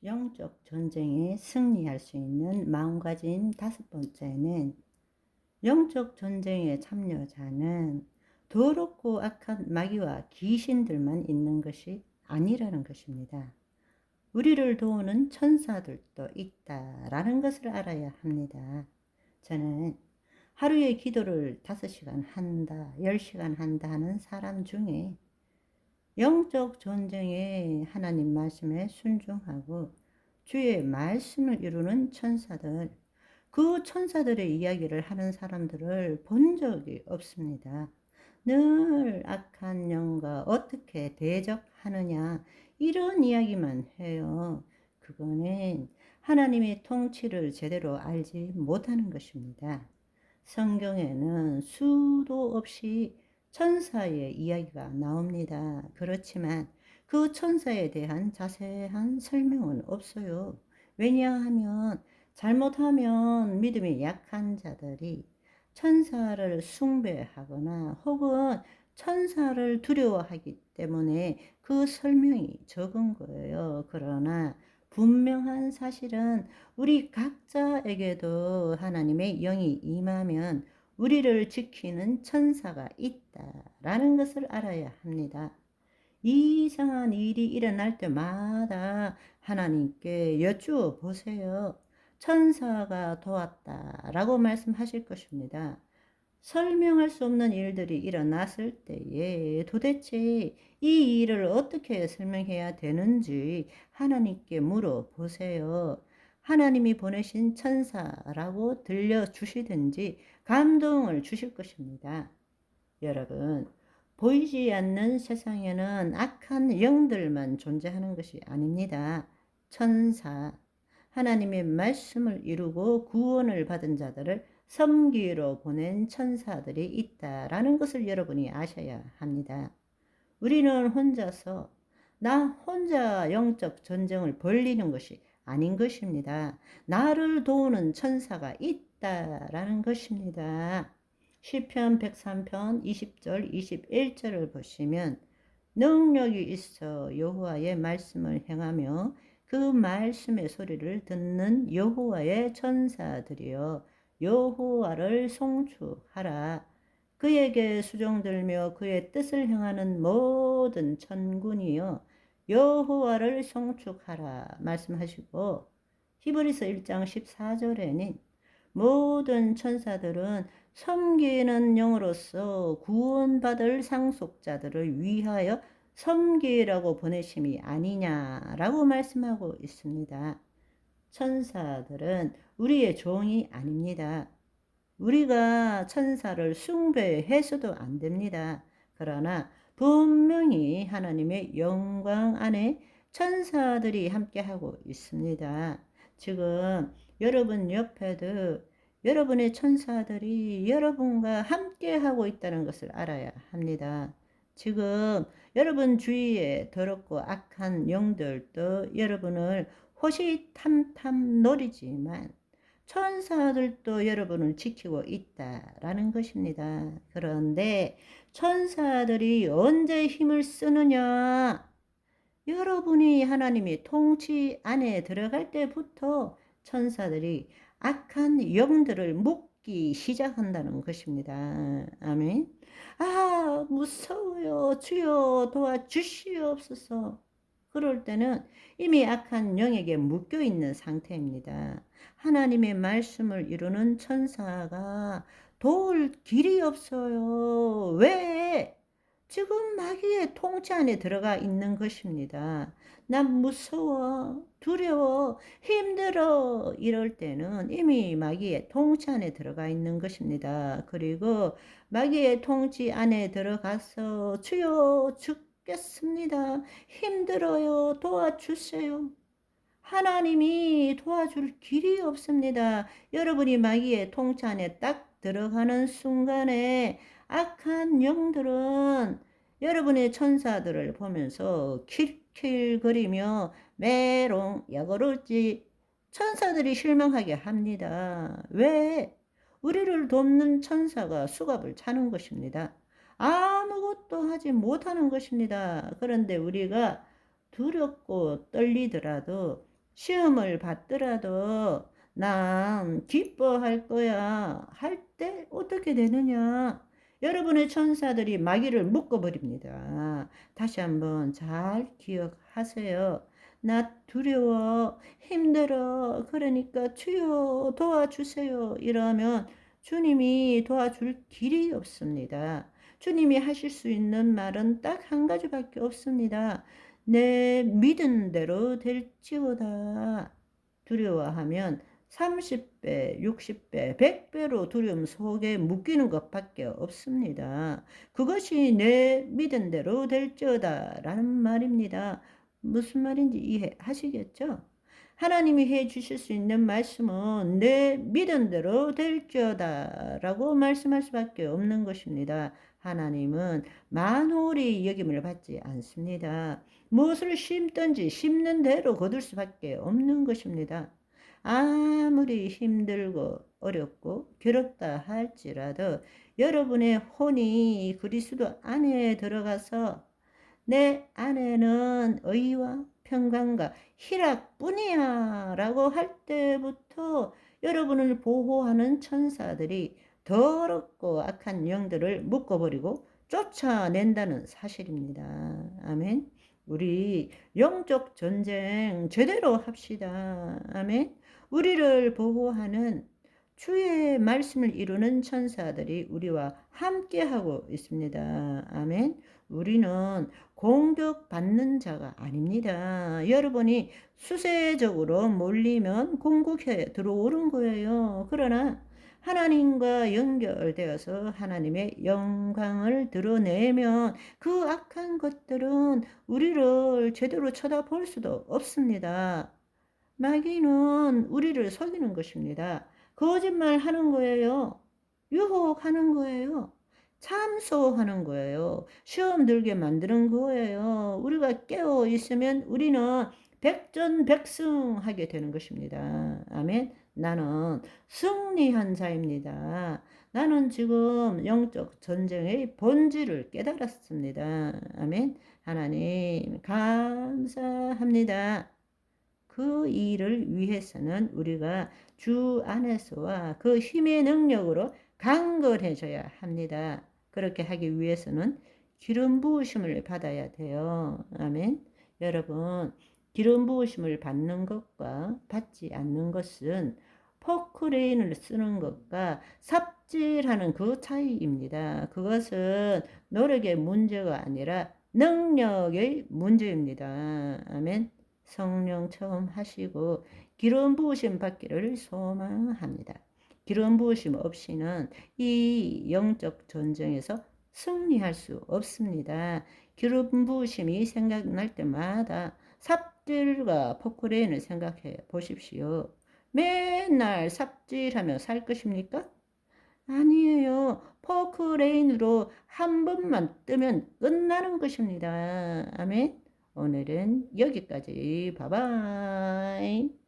영적 전쟁에 승리할 수 있는 마음가짐 다섯 번째는, 영적 전쟁의 참여자는 더럽고 악한 마귀와 귀신들만 있는 것이 아니라는 것입니다. 우리를 도우는 천사들도 있다라는 것을 알아야 합니다. 저는 하루에 기도를 5시간 한다, 10시간 한다 하는 사람 중에 영적 전쟁에 하나님 말씀에 순종하고 주의 말씀을 이루는 천사들, 그 천사들의 이야기를 하는 사람들을 본 적이 없습니다. 늘 악한 영과 어떻게 대적하느냐, 이런 이야기만 해요. 그거는 하나님의 통치를 제대로 알지 못하는 것입니다. 성경에는 수도 없이 천사의 이야기가 나옵니다. 그렇지만 그 천사에 대한 자세한 설명은 없어요. 왜냐하면 잘못하면 믿음이 약한 자들이 천사를 숭배하거나 혹은 천사를 두려워하기 때문에 그 설명이 적은 거예요. 그러나 분명한 사실은 우리 각자에게도 하나님의 영이 임하면 우리를 지키는 천사가 있다라는 것을 알아야 합니다. 이상한 일이 일어날 때마다 하나님께 여쭈어 보세요. 천사가 도왔다라고 말씀하실 것입니다. 설명할 수 없는 일들이 일어났을 때에 도대체 이 일을 어떻게 설명해야 되는지 하나님께 물어보세요. 하나님이 보내신 천사라고 들려주시든지 감동을 주실 것입니다. 여러분, 보이지 않는 세상에는 악한 영들만 존재하는 것이 아닙니다. 천사, 하나님의 말씀을 이루고 구원을 받은 자들을 섬기러 보낸 천사들이 있다라는 것을 여러분이 아셔야 합니다. 우리는 혼자서 나 혼자 영적 전쟁을 벌리는 것이 아닌 것입니다. 나를 도우는 천사가 있다라는 것입니다. 시편 103편 20절 21절을 보시면 능력이 있어 여호와의 말씀을 행하며 그 말씀의 소리를 듣는 여호와의 천사들이여 여호와를 송축하라. 그에게 수종들며 그의 뜻을 행하는 모든 천군이여 여호와를 송축하라 말씀하시고, 히브리서 1장 14절에는 모든 천사들은 섬기는 영으로서 구원받을 상속자들을 위하여 섬기라고 보내심이 아니냐라고 말씀하고 있습니다. 천사들은 우리의 종이 아닙니다. 우리가 천사를 숭배해서도 안 됩니다. 그러나 분명히 하나님의 영광 안에 천사들이 함께하고 있습니다. 지금 여러분 옆에도 여러분의 천사들이 여러분과 함께하고 있다는 것을 알아야 합니다. 지금 여러분 주위에 더럽고 악한 영들도 여러분을 호시탐탐 노리지만 천사들도 여러분을 지키고 있다라는 것입니다. 그런데 천사들이 언제 힘을 쓰느냐? 여러분이 하나님의 통치 안에 들어갈 때부터 천사들이 악한 영들을 묶기 시작한다는 것입니다. 아멘. 아, 무서워요. 주여 도와주시옵소서. 그럴 때는 이미 악한 영에게 묶여 있는 상태입니다. 하나님의 말씀을 이루는 천사가 도울 길이 없어요. 왜? 지금 마귀의 통치 안에 들어가 있는 것입니다. 난 무서워, 두려워, 힘들어 이럴 때는 이미 마귀의 통치 안에 들어가 있는 것입니다. 그리고 마귀의 통치 안에 들어가서 주여 죽겠습니다. 힘들어요. 도와주세요. 하나님이 도와줄 길이 없습니다. 여러분이 마귀의 통치 안에 딱 들어가는 순간에 악한 영들은 여러분의 천사들을 보면서 킬킬거리며 메롱 야거르지 천사들이 실망하게 합니다. 왜? 우리를 돕는 천사가 수갑을 차는 것입니다. 아무것도 하지 못하는 것입니다. 그런데 우리가 두렵고 떨리더라도 시험을 받더라도 난 기뻐할 거야 할 때 어떻게 되느냐? 여러분의 천사들이 마귀를 묶어버립니다. 다시 한번 잘 기억하세요. 나 두려워, 힘들어, 그러니까 주여 도와주세요. 이러면 주님이 도와줄 길이 없습니다. 주님이 하실 수 있는 말은 딱 한 가지밖에 없습니다. 내 믿은 대로 될지어다. 두려워하면 30배, 60배, 100배로 두려움 속에 묶이는 것밖에 없습니다. 그것이 내 믿은 대로 될지어다 라는 말입니다. 무슨 말인지 이해하시겠죠? 하나님이 해 주실 수 있는 말씀은 내 믿은 대로 될지어다 라고 말씀할 수밖에 없는 것입니다. 하나님은 만홀히 여김을 받지 않습니다. 무엇을 심든지 심는 대로 거둘 수밖에 없는 것입니다. 아무리 힘들고 어렵고 괴롭다 할지라도 여러분의 혼이 그리스도 안에 들어가서 내 안에는 의와 평강과 희락뿐이야 라고 할 때부터 여러분을 보호하는 천사들이 더럽고 악한 영들을 묶어버리고 쫓아낸다는 사실입니다. 아멘. 우리 영적 전쟁 제대로 합시다. 아멘. 우리를 보호하는 주의 말씀을 이루는 천사들이 우리와 함께하고 있습니다. 아멘. 우리는 공격받는 자가 아닙니다. 여러분이 수세적으로 몰리면 공격해 들어오는 거예요. 그러나 하나님과 연결되어서 하나님의 영광을 드러내면 그 악한 것들은 우리를 제대로 쳐다볼 수도 없습니다. 마귀는 우리를 속이는 것입니다. 거짓말 하는 거예요. 유혹하는 거예요. 참소하는 거예요. 시험 들게 만드는 거예요. 우리가 깨어 있으면 우리는 백전백승하게 되는 것입니다. 아멘. 나는 승리한 자입니다. 나는 지금 영적 전쟁의 본질을 깨달았습니다. 아멘. 하나님 감사합니다. 그 일을 위해서는 우리가 주 안에서와 그 힘의 능력으로 강건해져야 합니다. 그렇게 하기 위해서는 기름 부으심을 받아야 돼요. 아멘. 여러분, 기름 부으심을 받는 것과 받지 않는 것은 포크레인을 쓰는 것과 삽질하는 그 차이입니다. 그것은 노력의 문제가 아니라 능력의 문제입니다. 아멘. 성령 처음 하시고 기름 부으심 받기를 소망합니다. 기름 부으심 없이는 이 영적 전쟁에서 승리할 수 없습니다. 기름 부으심이 생각날 때마다 삽질과 포크레인을 생각해 보십시오. 맨날 삽질하며 살 것입니까? 아니에요. 포크레인으로 한 번만 뜨면 끝나는 것입니다. 아멘. 오늘은 여기까지. 바이바이.